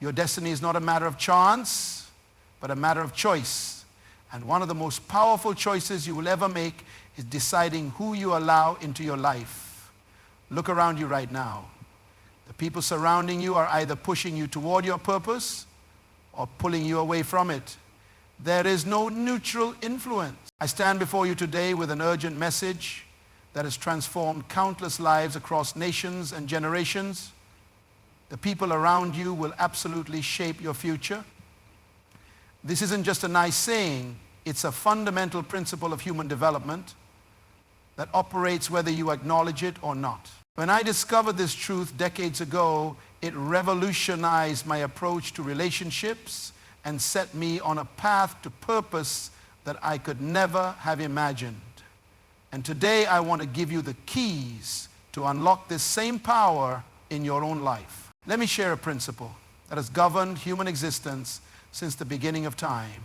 Your destiny is not a matter of chance, but a matter of choice. And one of the most powerful choices you will ever make is deciding who you allow into your life. Look around you right now. The people surrounding you are either pushing you toward your purpose or pulling you away from it. There is no neutral influence. I stand before you today with an urgent message that has transformed countless lives across nations and generations. The people around you will absolutely shape your future. This isn't just a nice saying, it's a fundamental principle of human development that operates whether you acknowledge it or not. When I discovered this truth decades ago, it revolutionized my approach to relationships and set me on a path to purpose that I could never have imagined. And today I want to give you the keys to unlock this same power in your own life. Let me share a principle that has governed human existence since the beginning of time.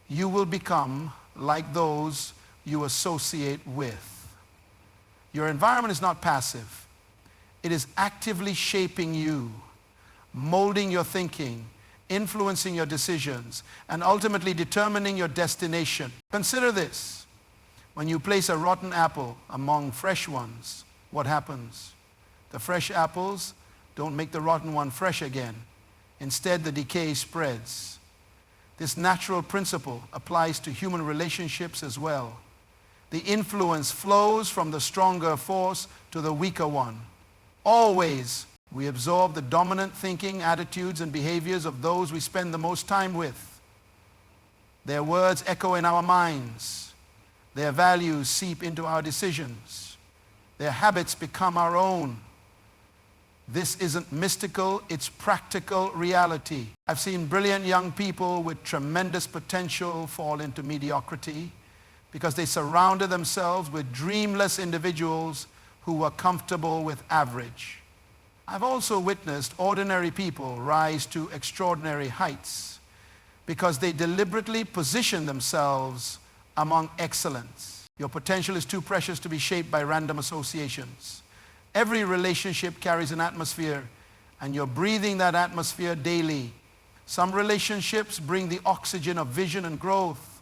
You will become like those you associate with. Your environment is not passive. It is actively shaping you, molding your thinking, influencing your decisions, and ultimately determining your destination. Consider this. When you place a rotten apple among fresh ones, what happens? The fresh apples don't make the rotten one fresh again. Instead, the decay spreads. This natural principle applies to human relationships as well. The influence flows from the stronger force to the weaker one. Always, we absorb the dominant thinking, attitudes, and behaviors of those we spend the most time with. Their words echo in our minds. Their values seep into our decisions. Their habits become our own. This isn't mystical, it's practical reality. I've seen brilliant young people with tremendous potential fall into mediocrity because they surrounded themselves with dreamless individuals who were comfortable with average. I've also witnessed ordinary people rise to extraordinary heights because they deliberately position themselves among excellence. Your potential is too precious to be shaped by random associations. Every relationship carries an atmosphere, and you're breathing that atmosphere daily. Some relationships bring the oxygen of vision and growth.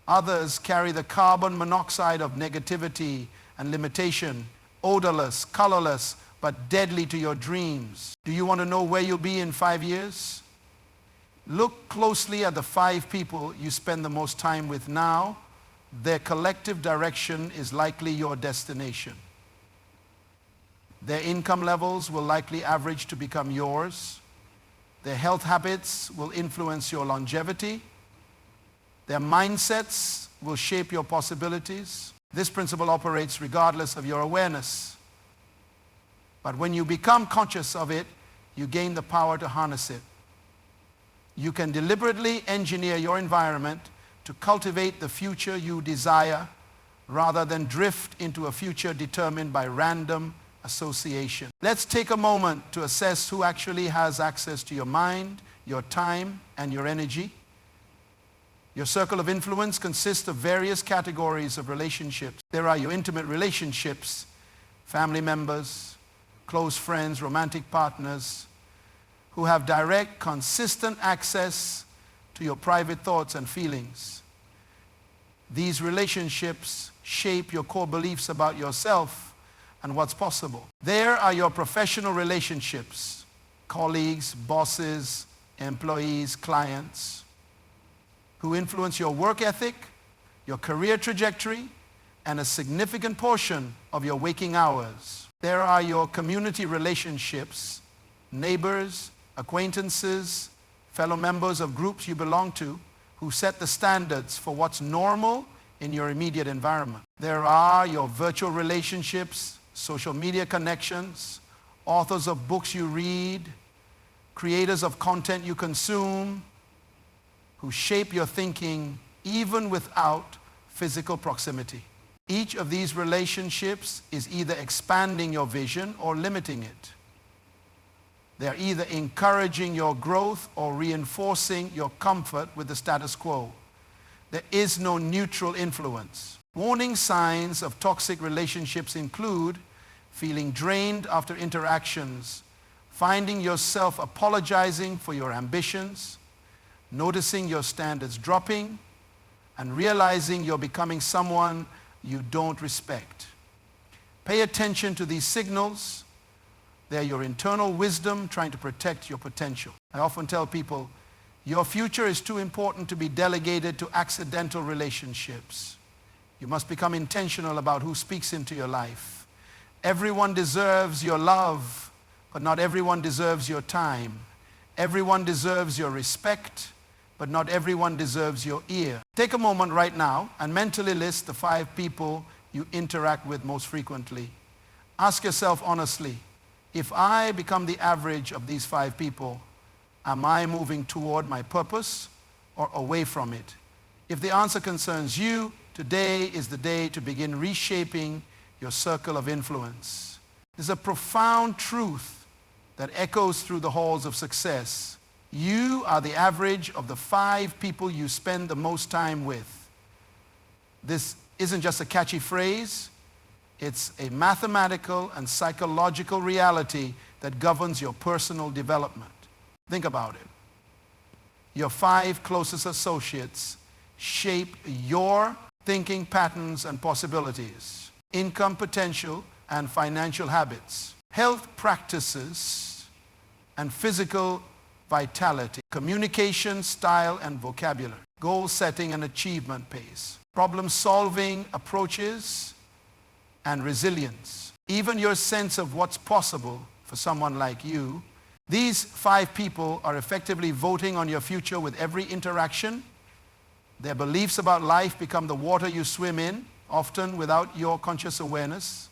Others carry the carbon monoxide of negativity and limitation, odorless, colorless, but deadly to your dreams. Do you want to know where you'll be in 5 years? Look closely at the 5 people you spend the most time with now. Their collective direction is likely your destination. Their income levels will likely average to become yours. Their health habits will influence your longevity. Their mindsets will shape your possibilities. This principle operates regardless of your awareness. But when you become conscious of it, you gain the power to harness it. You can deliberately engineer your environment to cultivate the future you desire rather than drift into a future determined by random association. Let's take a moment to assess who actually has access to your mind, your time, and your energy. Your circle of influence consists of various categories of relationships. There are your intimate relationships, family members, close friends, romantic partners, who have direct, consistent access to your private thoughts and feelings. These relationships shape your core beliefs about yourself and what's possible. There are your professional relationships, colleagues, bosses, employees, clients, who influence your work ethic, your career trajectory, and a significant portion of your waking hours. There are your community relationships, neighbors, acquaintances, fellow members of groups you belong to, who set the standards for what's normal in your immediate environment. There are your virtual relationships, social media connections, authors of books you read, creators of content you consume, who shape your thinking even without physical proximity. Each of these relationships is either expanding your vision or limiting it. They're either encouraging your growth or reinforcing your comfort with the status quo. There is no neutral influence. Warning signs of toxic relationships include feeling drained after interactions, finding yourself apologizing for your ambitions, noticing your standards dropping, and realizing you're becoming someone you don't respect. Pay attention to these signals. They're your internal wisdom trying to protect your potential. I often tell people, your future is too important to be delegated to accidental relationships. You must become intentional about who speaks into your life. Everyone deserves your love, but not everyone deserves your time. Everyone deserves your respect, but not everyone deserves your ear. Take a moment right now and mentally list the 5 people you interact with most frequently. Ask yourself honestly, if I become the average of these 5 people, am I moving toward my purpose or away from it? If the answer concerns you, today is the day to begin reshaping your circle of influence. There's a profound truth that echoes through the halls of success. You are the average of the 5 people you spend the most time with. This isn't just a catchy phrase. It's a mathematical and psychological reality that governs your personal development. Think about it. Your 5 closest associates shape your thinking patterns and possibilities, income potential and financial habits, health practices and physical vitality, communication style and vocabulary, goal setting and achievement pace, problem solving approaches and resilience, even your sense of what's possible for someone like you. These 5 people are effectively voting on your future with every interaction. Their beliefs about life become the water you swim in, often without your conscious awareness.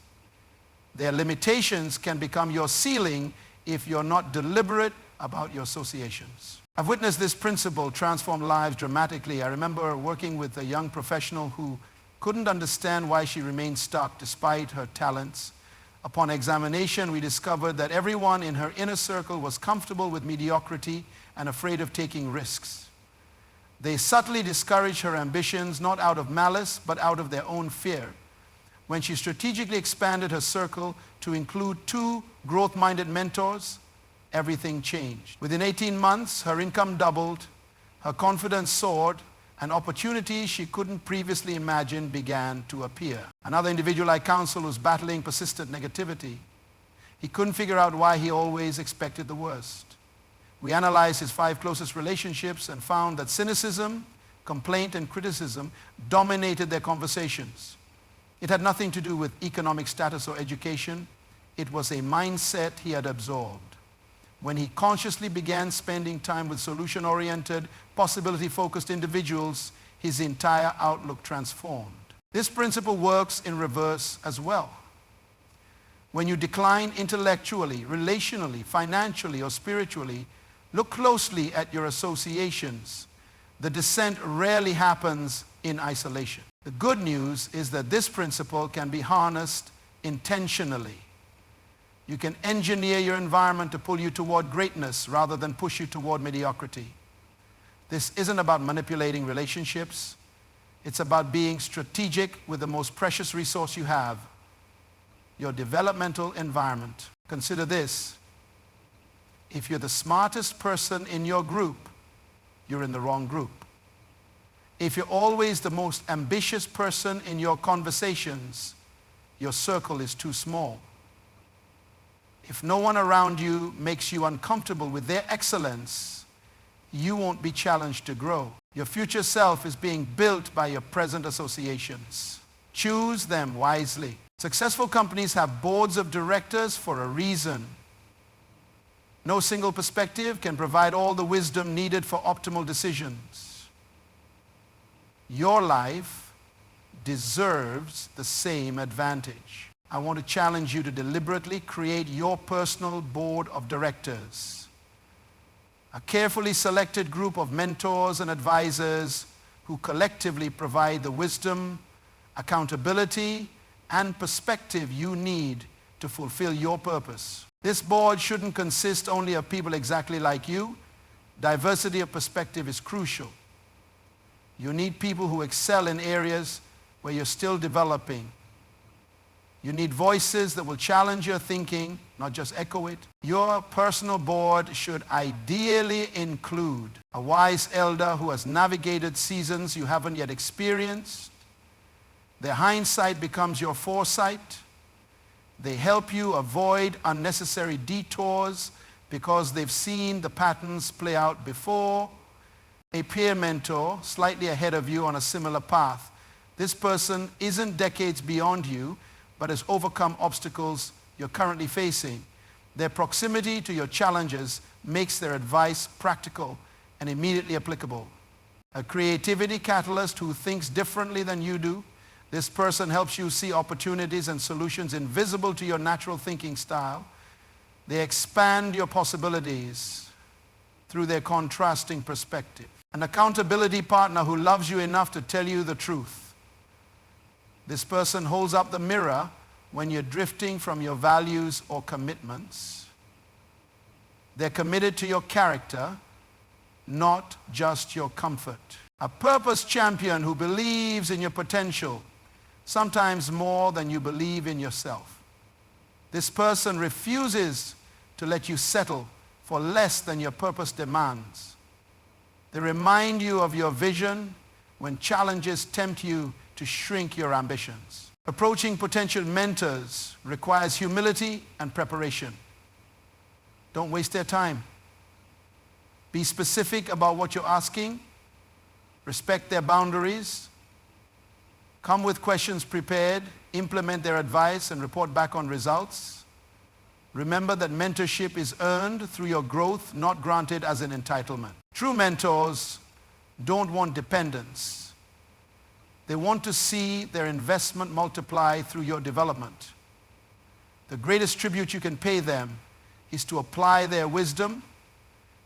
Their limitations can become your ceiling if you're not deliberate about your associations. I've witnessed this principle transform lives dramatically. I remember working with a young professional who couldn't understand why she remained stuck despite her talents. Upon examination, we discovered that everyone in her inner circle was comfortable with mediocrity and afraid of taking risks. They subtly discouraged her ambitions, not out of malice, but out of their own fear. When she strategically expanded her circle to include 2 growth-minded mentors, everything changed. Within 18 months, her income doubled, her confidence soared, and opportunities she couldn't previously imagine began to appear. Another individual I counseled was battling persistent negativity. He couldn't figure out why he always expected the worst. We analyzed his 5 closest relationships and found that cynicism, complaint, and criticism dominated their conversations. It had nothing to do with economic status or education. It was a mindset he had absorbed. When he consciously began spending time with solution-oriented, possibility-focused individuals, his entire outlook transformed. This principle works in reverse as well. When you decline intellectually, relationally, financially, or spiritually, look closely at your associations. The descent rarely happens in isolation. The good news is that this principle can be harnessed intentionally. You can engineer your environment to pull you toward greatness rather than push you toward mediocrity. This isn't about manipulating relationships. It's about being strategic with the most precious resource you have, your developmental environment. Consider this. If you're the smartest person in your group, you're in the wrong group. If you're always the most ambitious person in your conversations, your circle is too small. If no one around you makes you uncomfortable with their excellence, you won't be challenged to grow. Your future self is being built by your present associations. Choose them wisely. Successful companies have boards of directors for a reason. No single perspective can provide all the wisdom needed for optimal decisions. Your life deserves the same advantage. I want to challenge you to deliberately create your personal board of directors. A carefully selected group of mentors and advisors who collectively provide the wisdom, accountability, and perspective you need to fulfill your purpose. This board shouldn't consist only of people exactly like you. Diversity of perspective is crucial. You need people who excel in areas where you're still developing. You need voices that will challenge your thinking, not just echo it. Your personal board should ideally include a wise elder who has navigated seasons you haven't yet experienced. Their hindsight becomes your foresight. They help you avoid unnecessary detours because they've seen the patterns play out before. A peer mentor slightly ahead of you on a similar path. This person isn't decades beyond you, but has overcome obstacles you're currently facing. Their proximity to your challenges makes their advice practical and immediately applicable. A creativity catalyst who thinks differently than you do. This person helps you see opportunities and solutions invisible to your natural thinking style. They expand your possibilities through their contrasting perspective. An accountability partner who loves you enough to tell you the truth. This person holds up the mirror when you're drifting from your values or commitments. They're committed to your character, not just your comfort. A purpose champion who believes in your potential, sometimes more than you believe in yourself. This person refuses to let you settle for less than your purpose demands. They remind you of your vision when challenges tempt you to shrink your ambitions. Approaching potential mentors requires humility and preparation. Don't waste their time. Be specific about what you're asking. Respect their boundaries. Come with questions prepared. Implement their advice and report back on results. Remember that mentorship is earned through your growth, not granted as an entitlement. True mentors don't want dependence. They want to see their investment multiply through your development. The greatest tribute you can pay them is to apply their wisdom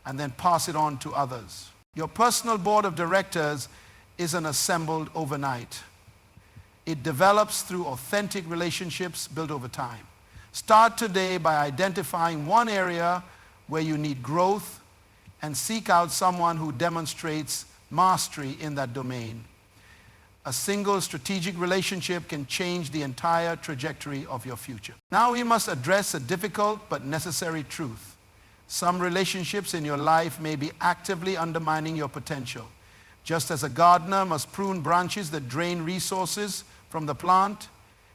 and then pass it on to others. Your personal board of directors isn't assembled overnight. It develops through authentic relationships built over time. Start today by identifying one area where you need growth and seek out someone who demonstrates mastery in that domain. A single strategic relationship can change the entire trajectory of your future. Now we must address a difficult but necessary truth. Some relationships in your life may be actively undermining your potential. Just as a gardener must prune branches that drain resources from the plant,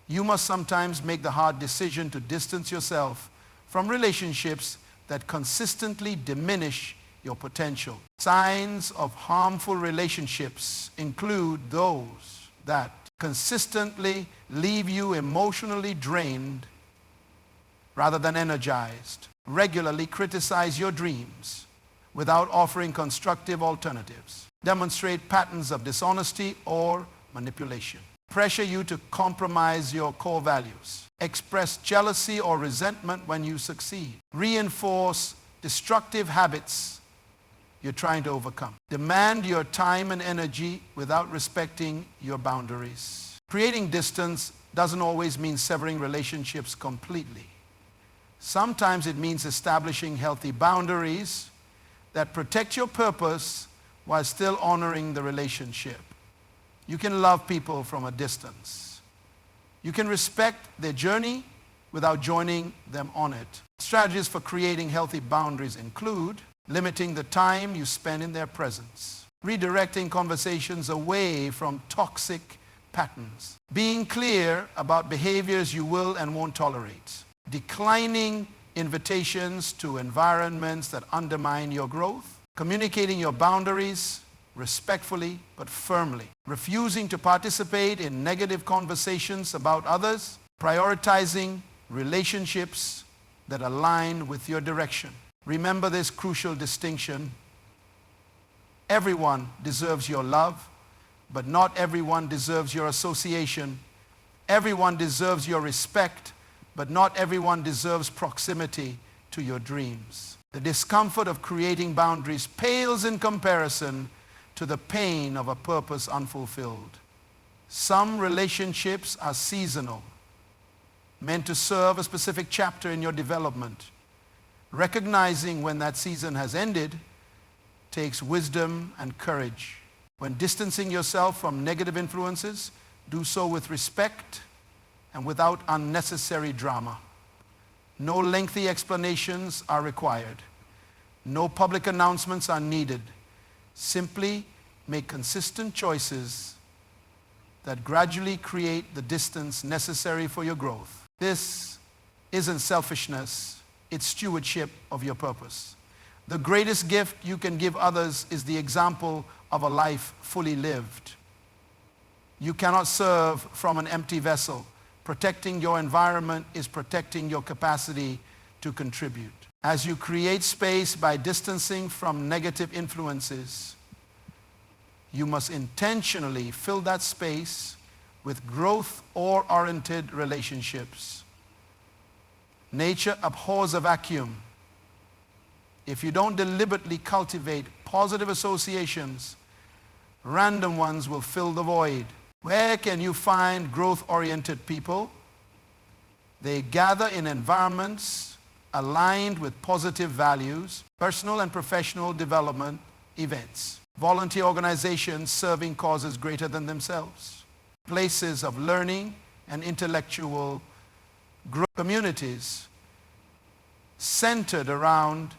you must sometimes make the hard decision to distance yourself from relationships that consistently diminish your potential. Signs of harmful relationships include those that consistently leave you emotionally drained rather than energized, regularly criticize your dreams without offering constructive alternatives, demonstrate patterns of dishonesty or manipulation, pressure you to compromise your core values, express jealousy or resentment when you succeed, reinforce destructive habits you're trying to overcome, demand your time and energy without respecting your boundaries. Creating distance doesn't always mean severing relationships completely. Sometimes it means establishing healthy boundaries that protect your purpose while still honoring the relationship. You can love people from a distance. You can respect their journey without joining them on it. Strategies for creating healthy boundaries include limiting the time you spend in their presence, redirecting conversations away from toxic patterns, being clear about behaviors you will and won't tolerate, declining invitations to environments that undermine your growth, communicating your boundaries respectfully but firmly, refusing to participate in negative conversations about others, prioritizing relationships that align with your direction. Remember this crucial distinction. Everyone deserves your love, but not everyone deserves your association. Everyone deserves your respect, but not everyone deserves proximity to your dreams. The discomfort of creating boundaries pales in comparison to the pain of a purpose unfulfilled. Some relationships are seasonal, meant to serve a specific chapter in your development. Recognizing when that season has ended takes wisdom and courage. When distancing yourself from negative influences, do so with respect and without unnecessary drama. No lengthy explanations are required. No public announcements are needed. Simply make consistent choices that gradually create the distance necessary for your growth. This isn't selfishness, it's stewardship of your purpose. The greatest gift you can give others is the example of a life fully lived. You cannot serve from an empty vessel. Protecting your environment is protecting your capacity to contribute. As you create space by distancing from negative influences, you must intentionally fill that space with growth-oriented relationships. Nature abhors a vacuum. If you don't deliberately cultivate positive associations, random ones will fill the void. Where can you find growth-oriented people? They gather in environments aligned with positive values, personal and professional development events, volunteer organizations serving causes greater than themselves, places of learning and intellectual growth, communities centered around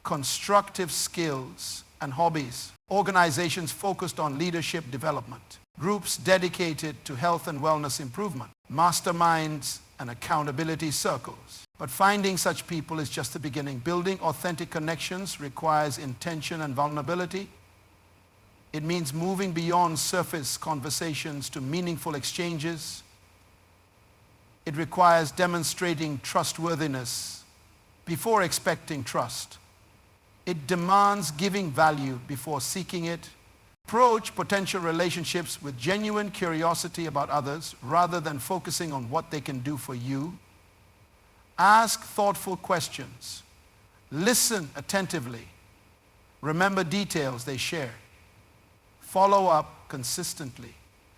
constructive skills and hobbies, organizations focused on leadership development, groups dedicated to health and wellness improvement, masterminds and accountability circles. But finding such people is just the beginning. Building authentic connections requires intention and vulnerability. It means moving beyond surface conversations to meaningful exchanges. It requires demonstrating trustworthiness before expecting trust. It demands giving value before seeking it. Approach potential relationships with genuine curiosity about others rather than focusing on what they can do for you. Ask thoughtful questions. Listen attentively. Remember details they share. Follow up consistently.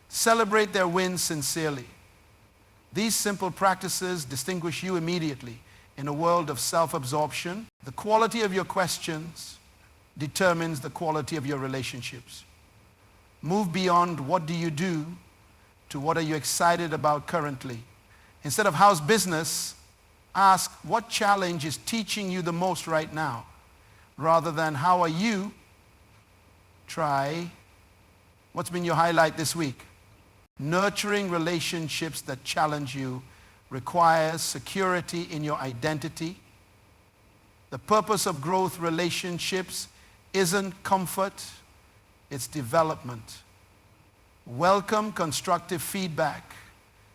Celebrate their wins sincerely. These simple practices distinguish you immediately in a world of self-absorption. The quality of your questions determines the quality of your relationships. Move beyond what do you do to what are you excited about currently. Instead of how's business, ask what challenge is teaching you the most right now, rather than how are you. Try what's been your highlight this week. Nurturing relationships that challenge you requires security in your identity. The purpose of growth relationships isn't comfort, it's development. Welcome constructive feedback.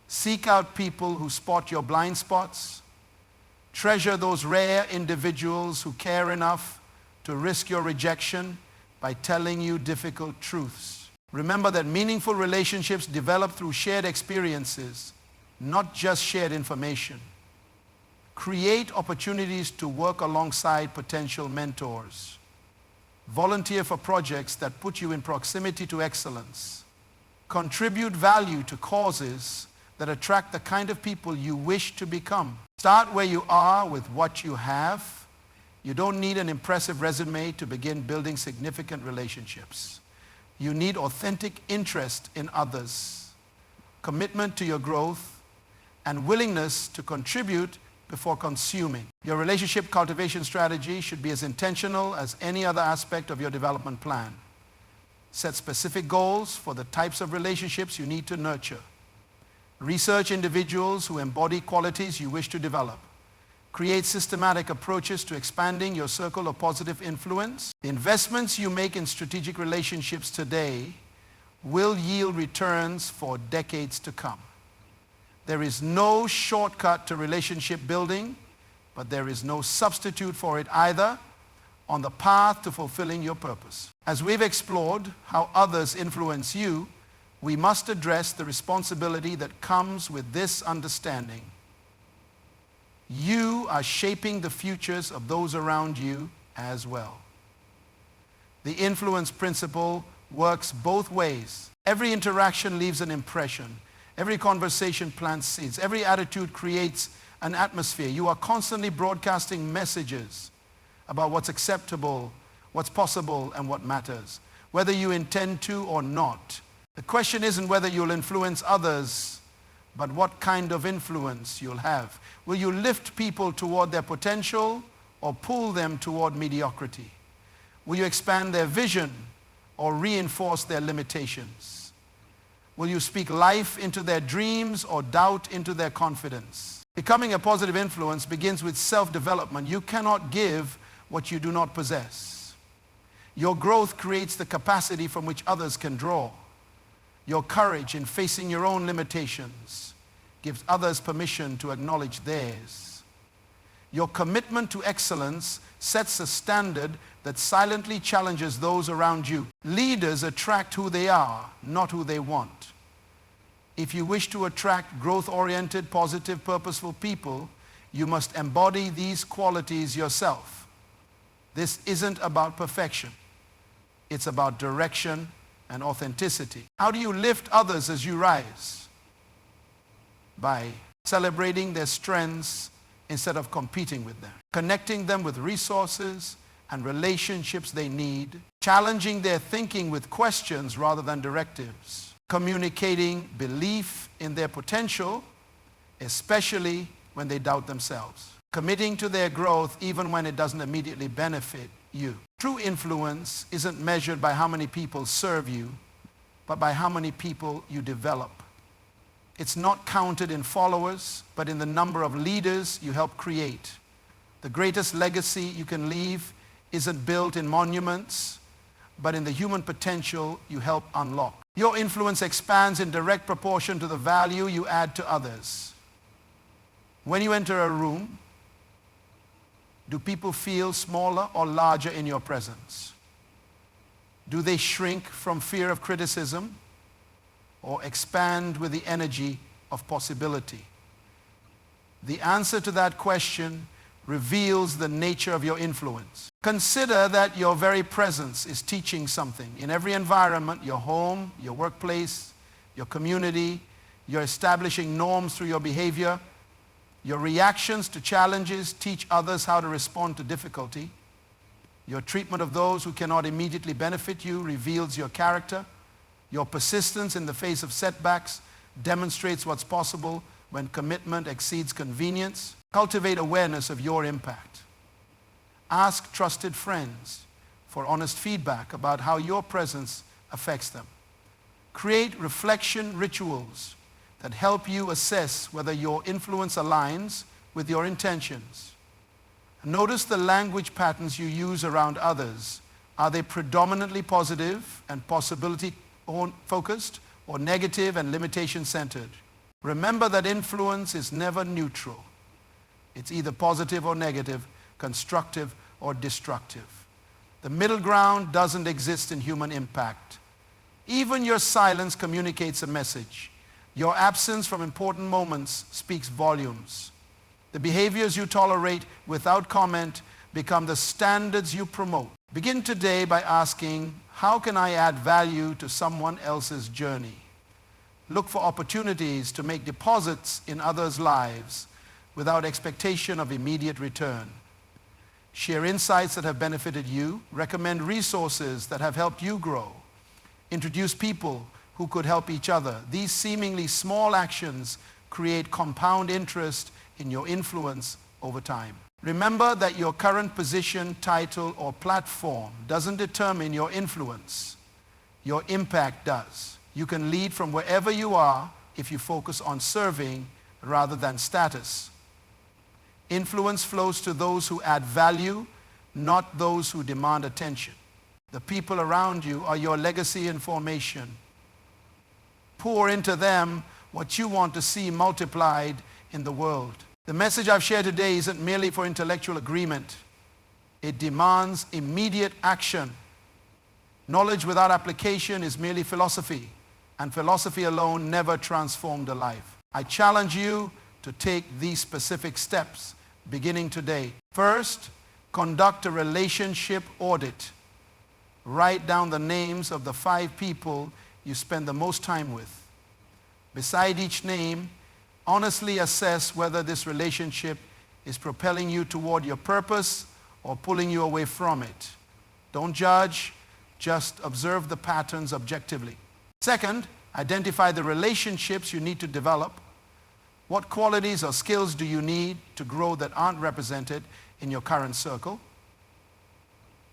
Seek out people who spot your blind spots. Treasure those rare individuals who care enough to risk your rejection by telling you difficult truths. Remember that meaningful relationships develop through shared experiences, not just shared information. Create opportunities to work alongside potential mentors. Volunteer for projects that put you in proximity to excellence. Contribute value to causes that attract the kind of people you wish to become. Start where you are with what you have. You don't need an impressive resume to begin building significant relationships. You need authentic interest in others, commitment to your growth, and willingness to contribute before consuming. Your relationship cultivation strategy should be as intentional as any other aspect of your development plan. Set specific goals for the types of relationships you need to nurture. Research individuals who embody qualities you wish to develop. Create systematic approaches to expanding your circle of positive influence. The investments you make in strategic relationships today will yield returns for decades to come. There is no shortcut to relationship building, but there is no substitute for it either on the path to fulfilling your purpose. As we've explored how others influence you, we must address the responsibility that comes with this understanding. You are shaping the futures of those around you as well. The influence principle works both ways. Every interaction leaves an impression. Every conversation plants seeds. Every attitude creates an atmosphere. You are constantly broadcasting messages about what's acceptable, what's possible, and what matters, whether you intend to or not. The question isn't whether you'll influence others, but what kind of influence you'll have. Will you lift people toward their potential or pull them toward mediocrity? Will you expand their vision or reinforce their limitations? Will you speak life into their dreams or doubt into their confidence? Becoming a positive influence begins with self-development. You cannot give what you do not possess. Your growth creates the capacity from which others can draw. Your courage in facing your own limitations gives others permission to acknowledge theirs. Your commitment to excellence sets a standard that silently challenges those around you. Leaders attract who they are, not who they want. If you wish to attract growth-oriented, positive, purposeful people, you must embody these qualities yourself. This isn't about perfection. It's about direction and authenticity. How do you lift others as you rise? By celebrating their strengths instead of competing with them. Connecting them with resources and relationships they need. Challenging their thinking with questions rather than directives. Communicating belief in their potential, especially when they doubt themselves. Committing to their growth even when it doesn't immediately benefit you. True influence isn't measured by how many people serve you, but by how many people you develop. It's not counted in followers, but in the number of leaders you help create. The greatest legacy you can leave isn't built in monuments, but in the human potential you help unlock. Your influence expands in direct proportion to the value you add to others. When you enter a room, do people feel smaller or larger in your presence? Do they shrink from fear of criticism or expand with the energy of possibility? The answer to that question reveals the nature of your influence. Consider that your very presence is teaching something. In every environment, your home, your workplace, your community, you're establishing norms through your behavior. Your reactions to challenges teach others how to respond to difficulty. Your treatment of those who cannot immediately benefit you reveals your character. Your persistence in the face of setbacks demonstrates what's possible when commitment exceeds convenience. Cultivate awareness of your impact. Ask trusted friends for honest feedback about how your presence affects them. Create reflection rituals that help you assess whether your influence aligns with your intentions. Notice the language patterns you use around others. Are they predominantly positive and possibility-focused, or negative and limitation-centered? Remember that influence is never neutral. It's either positive or negative, constructive or destructive. The middle ground doesn't exist in human impact. Even your silence communicates a message. Your absence from important moments speaks volumes. The behaviors you tolerate without comment become the standards you promote. Begin today by asking, how can I add value to someone else's journey? Look for opportunities to make deposits in others' lives without expectation of immediate return. Share insights that have benefited you. Recommend resources that have helped you grow. Introduce people who could help each other. These seemingly small actions create compound interest in your influence over time. Remember that your current position, title, or platform doesn't determine your influence. Your impact does. You can lead from wherever you are if you focus on serving rather than status. Influence flows to those who add value, not those who demand attention. The people around you are your legacy in formation. Pour into them what you want to see multiplied in the world. The message I've shared today isn't merely for intellectual agreement. It demands immediate action. Knowledge without application is merely philosophy, and philosophy alone never transformed a life. I challenge you to take these specific steps beginning today. First, conduct a relationship audit. Write down the names of the 5 people you spend the most time with. Beside each name, honestly assess whether this relationship is propelling you toward your purpose or pulling you away from it. Don't judge, just observe the patterns objectively. Second, identify the relationships you need to develop. What qualities or skills do you need to grow that aren't represented in your current circle?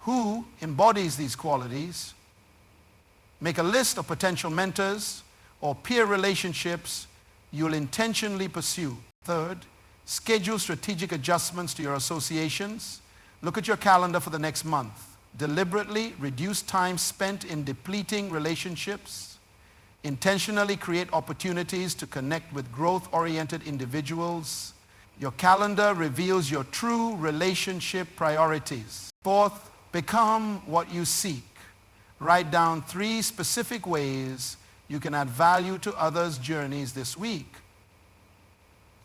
Who embodies these qualities? Make a list of potential mentors or peer relationships you'll intentionally pursue. Third, schedule strategic adjustments to your associations. Look at your calendar for the next month. Deliberately reduce time spent in depleting relationships. Intentionally create opportunities to connect with growth-oriented individuals. Your calendar reveals your true relationship priorities. Fourth, become what you seek. Write down 3 specific ways you can add value to others' journeys this week.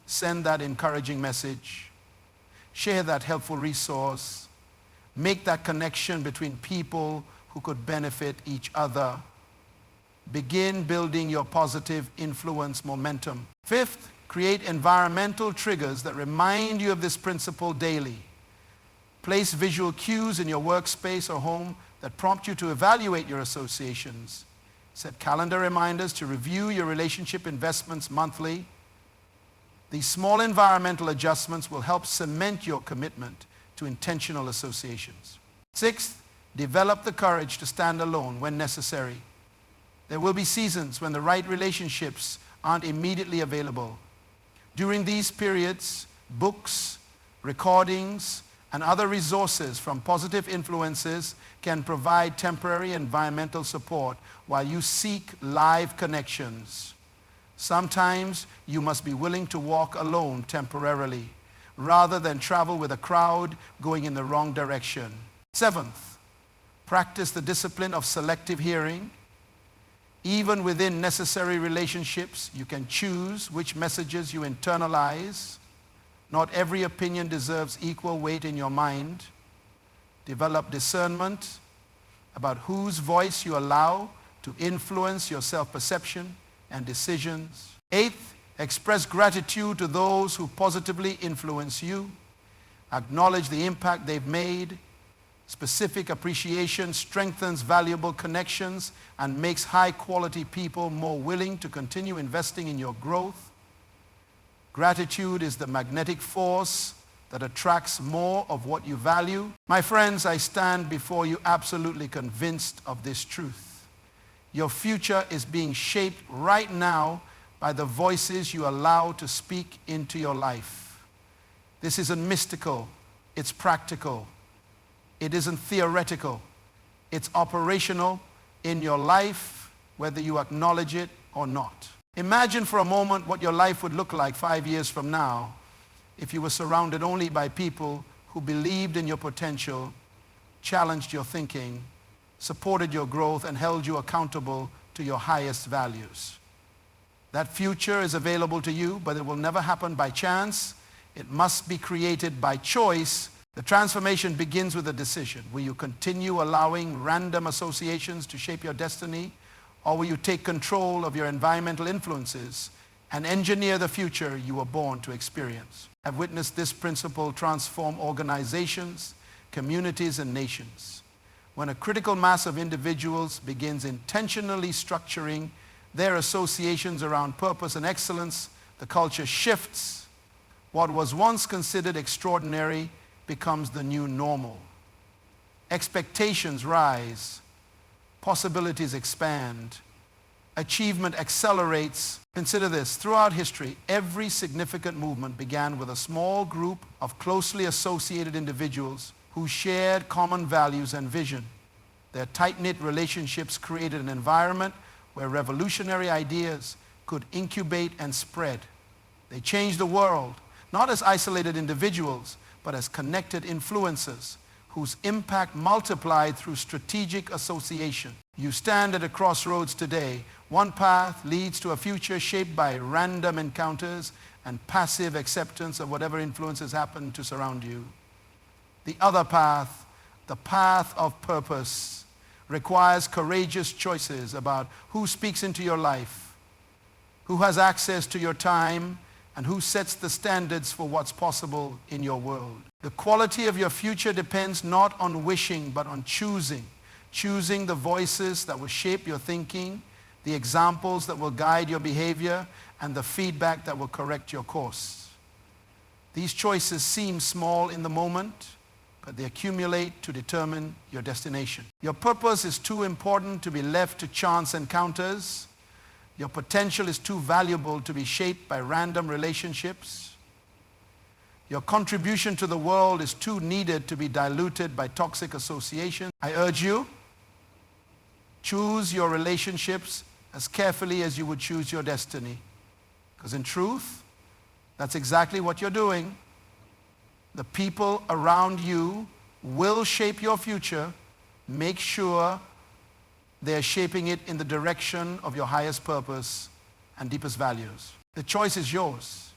Send that encouraging message. Share that helpful resource. Make that connection between people who could benefit each other. Begin building your positive influence momentum. Fifth, create environmental triggers that remind you of this principle daily. Place visual cues in your workspace or home that prompt you to evaluate your associations. Set calendar reminders to review your relationship investments monthly. These small environmental adjustments will help cement your commitment to intentional associations. Sixth, develop the courage to stand alone when necessary. There will be seasons when the right relationships aren't immediately available. During these periods, books, recordings, and other resources from positive influences can provide temporary environmental support while you seek live connections. Sometimes you must be willing to walk alone temporarily rather than travel with a crowd going in the wrong direction. Seventh, practice the discipline of selective hearing. Even within necessary relationships, you can choose which messages you internalize. Not every opinion deserves equal weight in your mind. Develop discernment about whose voice you allow to influence your self-perception and decisions. Eighth, express gratitude to those who positively influence you. Acknowledge the impact they've made. Specific appreciation strengthens valuable connections and makes high-quality people more willing to continue investing in your growth. Gratitude is the magnetic force that attracts more of what you value. My friends, I stand before you absolutely convinced of this truth. Your future is being shaped right now by the voices you allow to speak into your life. This isn't mystical, it's practical. It isn't theoretical. It's operational in your life, whether you acknowledge it or not. Imagine for a moment what your life would look like 5 years from now if you were surrounded only by people who believed in your potential, challenged your thinking, supported your growth, and held you accountable to your highest values. That future is available to you, but it will never happen by chance. It must be created by choice. The transformation begins with a decision. Will you continue allowing random associations to shape your destiny, or will you take control of your environmental influences and engineer the future you were born to experience? I've witnessed this principle transform organizations, communities, and nations. When a critical mass of individuals begins intentionally structuring their associations around purpose and excellence, the culture shifts. What was once considered extraordinary becomes the new normal. Expectations rise, possibilities expand, achievement accelerates. Consider this, throughout history, every significant movement began with a small group of closely associated individuals who shared common values and vision. Their tight-knit relationships created an environment where revolutionary ideas could incubate and spread. They changed the world, not as isolated individuals, but as connected influences whose impact multiplied through strategic association. You stand at a crossroads today. One path leads to a future shaped by random encounters and passive acceptance of whatever influences happen to surround you. The other path, the path of purpose, requires courageous choices about who speaks into your life, who has access to your time, and who sets the standards for what's possible in your world. The quality of your future depends not on wishing, but on choosing. Choosing the voices that will shape your thinking, the examples that will guide your behavior, and the feedback that will correct your course. These choices seem small in the moment, but they accumulate to determine your destination. Your purpose is too important to be left to chance encounters. Your potential is too valuable to be shaped by random relationships. Your contribution to the world is too needed to be diluted by toxic association. I urge you, choose your relationships as carefully as you would choose your destiny. Because in truth, that's exactly what you're doing. The people around you will shape your future. Make sure they're shaping it in the direction of your highest purpose and deepest values. The choice is yours.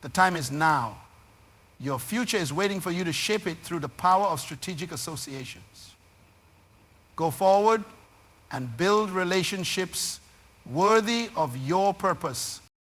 The time is now. Your future is waiting for you to shape it through the power of strategic associations. Go forward and build relationships worthy of your purpose